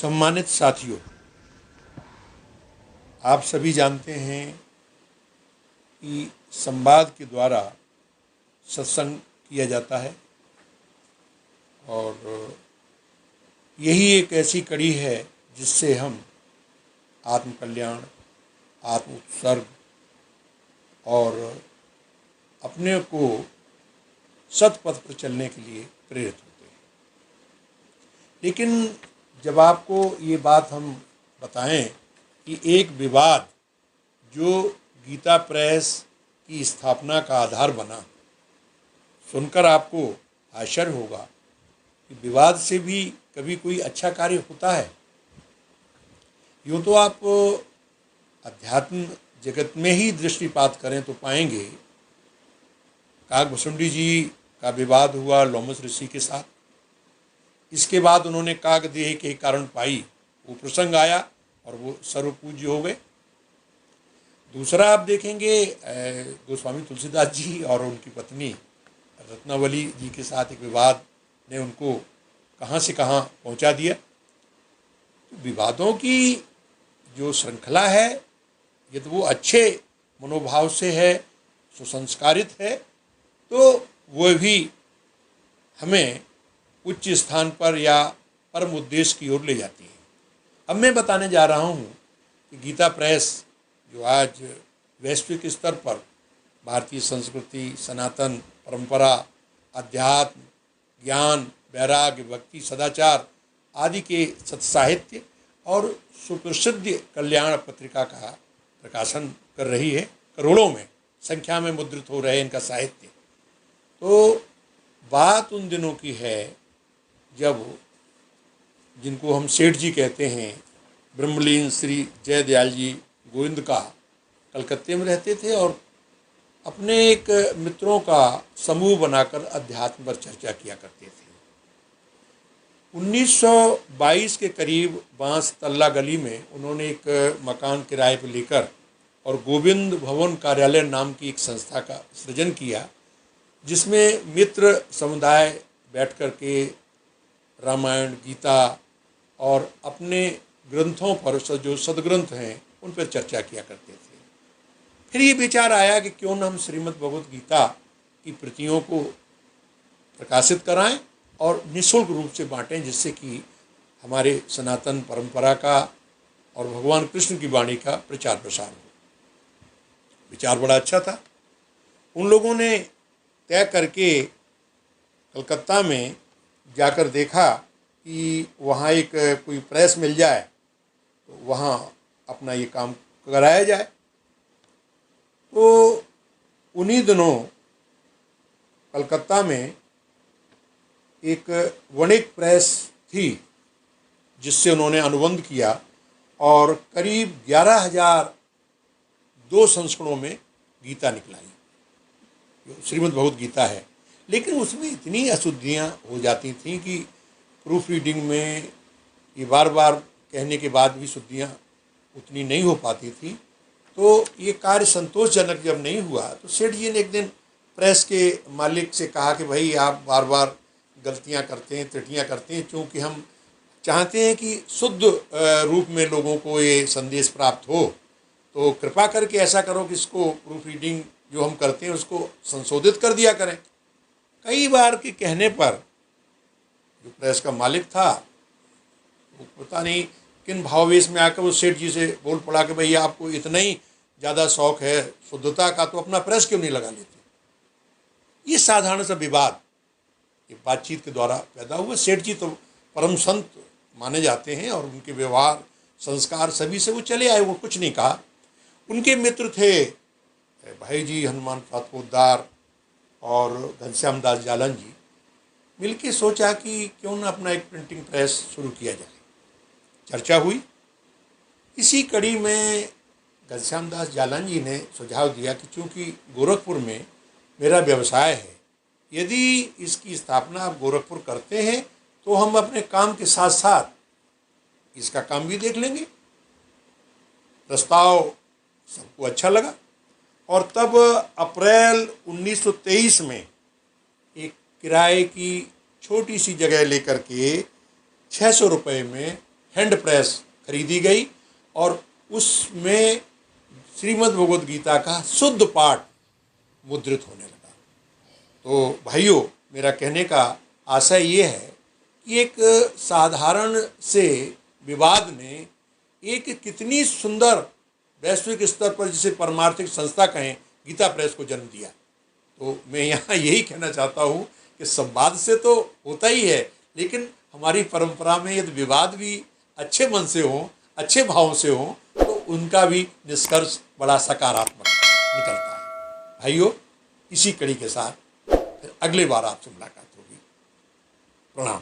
सम्मानित साथियों, आप सभी जानते हैं कि संवाद के द्वारा सत्संग किया जाता है और यही एक ऐसी कड़ी है जिससे हम आत्मकल्याण, आत्म उत्सर्ग और अपने को सतपथ पर चलने के लिए प्रेरित होते हैं। लेकिन जब आपको ये बात हम बताएं कि एक विवाद जो गीता प्रेस की स्थापना का आधार बना, सुनकर आपको आश्चर्य होगा कि विवाद से भी कभी कोई अच्छा कार्य होता है। यूँ तो आप अध्यात्म जगत में ही दृष्टिपात करें तो पाएंगे काकभुसुंडी जी का विवाद हुआ लोमस ऋषि के साथ। इसके बाद उन्होंने काकदेह के कारण पाई, वो प्रसंग आया और वो सर्वपूज्य हो गए। दूसरा आप देखेंगे गोस्वामी तुलसीदास जी और उनकी पत्नी रत्नावली जी के साथ एक विवाद ने उनको कहाँ से कहाँ पहुँचा दिया। तो विवादों की जो श्रृंखला है, ये तो वो अच्छे मनोभाव से है, सुसंस्कारित है, तो वह भी हमें उच्च स्थान पर या परम उद्देश्य की ओर ले जाती है। अब मैं बताने जा रहा हूँ कि गीता प्रेस जो आज वैश्विक स्तर पर भारतीय संस्कृति, सनातन परंपरा, अध्यात्म, ज्ञान, वैराग्य, भक्ति, सदाचार आदि के सत्साहित्य और सुप्रसिद्ध कल्याण पत्रिका का प्रकाशन कर रही है। करोड़ों में संख्या में मुद्रित हो रहे इनका साहित्य। तो बात उन दिनों की है जब जिनको हम सेठ जी कहते हैं, ब्रह्मलीन श्री जयदयाल जी गोविंद का कलकत्ते में रहते थे और अपने एक मित्रों का समूह बनाकर अध्यात्म पर चर्चा किया करते थे। 1922 के करीब बांस तल्ला गली में उन्होंने एक मकान किराए पर लेकर और गोविंद भवन कार्यालय नाम की एक संस्था का सृजन किया, जिसमें मित्र समुदाय बैठ कर के रामायण, गीता और अपने ग्रंथों पर जो सदग्रंथ हैं उन पर चर्चा किया करते थे। फिर ये विचार आया कि क्यों न हम श्रीमद् भगवत गीता की प्रतियों को प्रकाशित कराएं और निःशुल्क रूप से बांटें, जिससे कि हमारे सनातन परंपरा का और भगवान कृष्ण की वाणी का प्रचार प्रसार हो। विचार बड़ा अच्छा था। उन लोगों ने तय करके कलकत्ता में जाकर देखा कि वहाँ एक कोई प्रेस मिल जाए तो वहाँ अपना ये काम कराया जाए। तो उन्हीं दिनों कलकत्ता में एक वणिक प्रेस थी जिससे उन्होंने अनुबंध किया और करीब 11,002 संस्करणों में गीता निकलाई, जो श्रीमद् भगवत गीता है। लेकिन उसमें इतनी अशुद्धियाँ हो जाती थीं कि प्रूफ रीडिंग में ये बार बार कहने के बाद भी शुद्धियाँ उतनी नहीं हो पाती थी। तो ये कार्य संतोषजनक जब नहीं हुआ तो सेठ जी ने एक दिन प्रेस के मालिक से कहा कि भाई आप बार बार गलतियाँ करते हैं, त्रुटियाँ करते हैं, क्योंकि हम चाहते हैं कि शुद्ध रूप में लोगों को ये संदेश प्राप्त हो, तो कृपा करके ऐसा करो कि इसको प्रूफ रीडिंग जो हम करते हैं उसको संशोधित कर दिया करें। कई बार के कहने पर जो प्रेस का मालिक था वो पता नहीं किन भावावेश में आकर वो सेठ जी से बोल पड़ा कि भैया आपको इतना ही ज़्यादा शौक है शुद्धता का तो अपना प्रेस क्यों नहीं लगा लेते। ये साधारण सा विवाद ये बातचीत के द्वारा पैदा हुआ। सेठ जी तो परम संत माने जाते हैं और उनके व्यवहार, संस्कार सभी से वो चले आए, वो कुछ नहीं कहा। उनके मित्र थे भाई जी हनुमान प्रसाद पोद्दार और घनश्याम दास जालन जी, मिलके सोचा कि क्यों न अपना एक प्रिंटिंग प्रेस शुरू किया जाए। चर्चा हुई। इसी कड़ी में घनश्याम दास जालन जी ने सुझाव दिया कि चूँकि गोरखपुर में मेरा व्यवसाय है, यदि इसकी स्थापना आप गोरखपुर करते हैं तो हम अपने काम के साथ साथ इसका काम भी देख लेंगे। प्रस्ताव सबको अच्छा लगा और तब अप्रैल 1923 में एक किराए की छोटी सी जगह लेकर के 600 रुपये में हैंड प्रेस खरीदी गई और उसमें श्रीमद् भगवद गीता का शुद्ध पाठ मुद्रित होने लगा। तो भाइयों, मेरा कहने का आशय ये है कि एक साधारण से विवाद ने एक कितनी सुंदर वैश्विक स्तर पर जिसे परमार्थिक संस्था कहें, गीता प्रेस को जन्म दिया। तो मैं यहाँ यही कहना चाहता हूँ कि संवाद से तो होता ही है, लेकिन हमारी परंपरा में यदि विवाद भी अच्छे मन से हो, अच्छे भाव से हो, तो उनका भी निष्कर्ष बड़ा सकारात्मक निकलता है। भाइयों, इसी कड़ी के साथ फिर अगले बार आपसे मुलाकात होगी। प्रणाम।